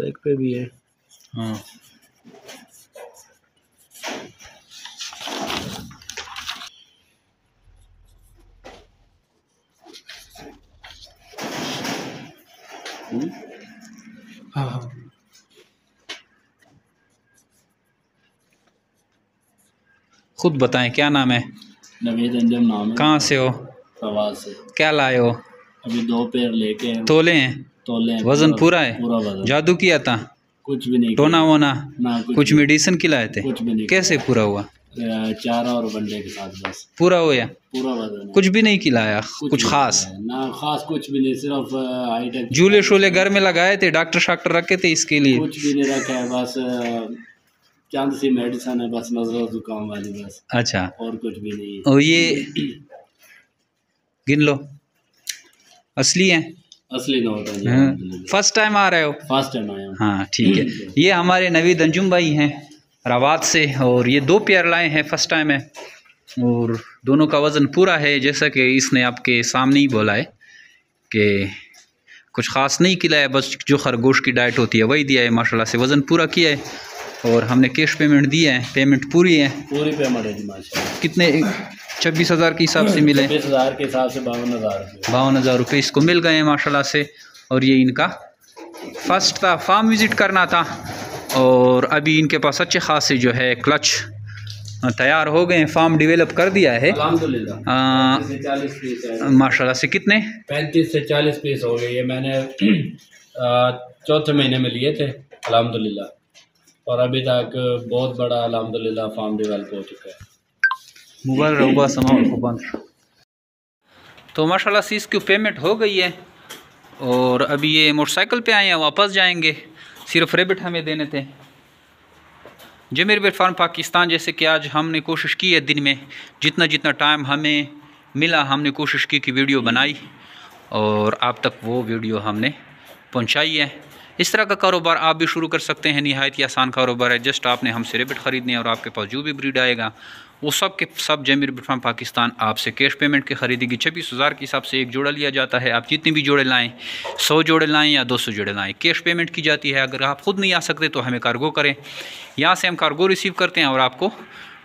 Back पे भी है। हाँ हाँ खुद बताएं क्या नाम है? नवीद अंजम नाम है। कहाँ से हो? फवाद से। क्या लाए हो? अभी 2 पेड़ लेके हैं। तोले हैं? तोले हैं। वजन पूरा है? पूरा वजन। जादू किया था? कुछ भी नहीं टोना किया। वोना? ना कुछ मेडिसिन खिलाए थे? कुछ भी नहीं। कैसे पूरा हुआ? चारा और बंडे के साथ बस पूरा हो या? पूरा वजन है। कुछ भी नहीं खिलाया? कुछ खास ना खास कुछ भी नहीं, सिर्फ हाईटेक झूले शूले घर में लगाए थे? डॉक्टर शाक्टर रखे थे इसके लिए? कुछ भी नहीं रखा है, बस चंद सी मेडिसिन है, बस नजर जुकाम वाली बस। अच्छा, और कुछ भी नहीं। और ये गिन लो, असली है? असली नोट है। फर्स्ट टाइम आ रहे हो? फर्स्ट टाइम आया हूँ। हाँ ठीक है। ये हमारे नवीद अंजुम भाई हैं रवात से, और ये 2 पेयर लाए हैं, फर्स्ट टाइम है, और दोनों का वज़न पूरा है। जैसा कि इसने आपके सामने ही बोला है कि कुछ ख़ास नहीं खिलाया, बस जो खरगोश की डाइट होती है वही दिया है। माशाल्लाह से वज़न पूरा किया है, और हमने कैश पेमेंट दिया है। पेमेंट पूरी है? पूरी पेमेंट है जी माशाल्लाह। कितने? 26,000 के हिसाब से मिले? 26,000 के हिसाब से 52,000 52,000 रुपये इसको मिल गए हैं माशाल्लाह से। और ये इनका फर्स्ट था, फार्म विज़िट करना था, और अभी इनके पास अच्छे खासे जो है क्लच तैयार हो गए हैं, फार्म डेवलप कर दिया है अल्हम्दुलिल्लाह। माशाल्लाह से कितने 35 से 40 पीस हो गए। ये मैंने चौथे महीने में लिए थे अल्हम्दुलिल्लाह, और अभी तक बहुत बड़ा अल्हम्दुलिल्लाह फार्म डेवलप हो चुका है। तो माशाल्लाह से इसकी पेमेंट हो गई है, और अभी ये मोटरसाइकिल पे आए हैं, वापस जाएंगे। सिर्फ रेबिट हमें देने थे। जमीर बेट फार्म पाकिस्तान, जैसे कि आज हमने कोशिश की है दिन में जितना जितना टाइम हमें मिला, हमने कोशिश की कि वीडियो बनाई, और आप तक वो वीडियो हमने पहुंचाई है। इस तरह का कारोबार आप भी शुरू कर सकते हैं, निहायत ही आसान कारोबार है। जस्ट आपने हमसे रेबिट ख़रीदने, और आपके पास जो भी ब्रीड आएगा वो सब के सब जमीर बेट फार्म पाकिस्तान आपसे कैश पेमेंट के ख़रीदेगी। 26,000 के हिसाब से एक जोड़ा लिया जाता है। आप जितने भी जोड़े लाएँ, 100 जोड़े लाएँ या 200 जोड़े लाएँ, कैश पेमेंट की जाती है। अगर आप ख़ुद नहीं आ सकते तो हमें कार्गो करें, यहाँ से हम कार्गो रिसीव करते हैं, और आपको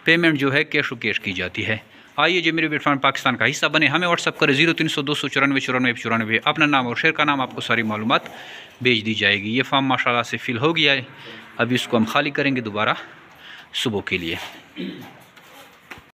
पेमेंट जो है कैश की जाती है। आइए जमीर बेट फार्म पाकिस्तान का हिस्सा बने। हमें व्हाट्सअप करें 0300 294 94 94। अपना नाम और शेयर का नाम, आपको सारी मालूमात भेज दी जाएगी। ये फार्म माशाल्लाह से फिल हो गया है, अभी इसको हम खाली करेंगे दोबारा सुबह के लिए।